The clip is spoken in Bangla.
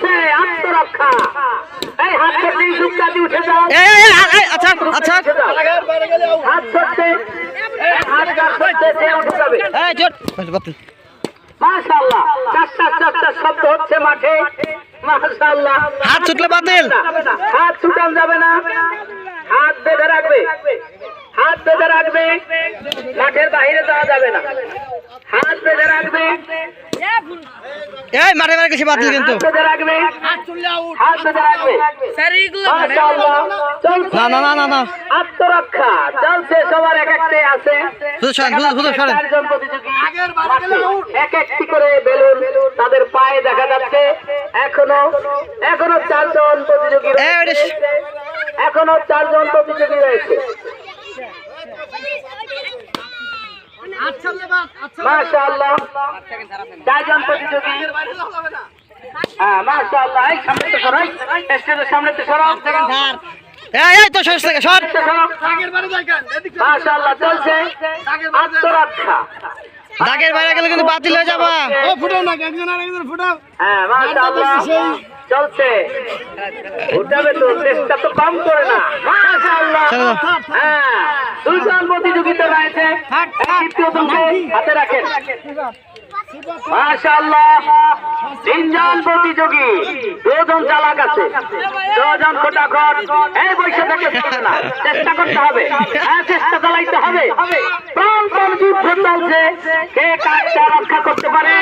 চলছে আত্মরক্ষা। এই হাত ধরতে সুপ্তাদি উঠে যাও। আচ্ছা আচ্ছা হাত ধরতে হাত ধরতে সে উঠে যাবে। মাশাআল্লাহ, চারটা শব্দ হচ্ছে মাঠে। মাশাআল্লাহ, হাত ছুটলে বাতিল। হাত ছুটান যাবে না, হাত বেঁধে রাখবে, হাত বেঁধে রাখবে, মাঠের বাইরে যাওয়া যাবে না, হাত বেঁধে রাখবে। এই মাঠে মারে গেছে বাতিল কিন্তু। হাত বেঁধে রাখবে, হাত বেঁধে রাখবে। মাশাআল্লাহ, চলছে না না না না না আত্মরক্ষা চলছে। সবার এক একটাই আছে। চারজন প্রতিযোগী এক একটি করে বেলুন তাদের পায়ে দেখা যাচ্ছে। এখনো চারজন প্রতিযোগী রয়েছে। এখনো চারজন প্রতিযোগী রয়েছে। মাশাআল্লাহ, চারজন প্রতিযোগী। হ্যাঁ মাশাআল্লাহ, এই সামনে তো সরাই, স্টেজের সামনে তো সরাও। এই তো সর থেকে সর। মাশাআল্লাহ, চলছে আত্মরক্ষা। দাগের বাইরে গেলে কিন্তু বাতিল হয়ে যাবা। হ্যাঁ মাশাআল্লাহ, চলছে। উঠাবে তো, চেষ্টা তো কম করে না। মাশাআল্লাহ, হ্যাঁ দুইজন প্রতিযোগিতা রয়েছে। তৃতীয়জনকে হাতে রাখেন। মাশাআল্লাহ, তিনজন প্রতিযোগী, দুজন চালাক আছে, দুজন খোটাখট। এই বৈশা থেকে চলবে না, চেষ্টা করতে হবে। হ্যাঁ, চেষ্টা চালাইতে হবে। প্রাণপণ যুদ্ধ চলছে, কে কাজটা রক্ষা করতে পারে।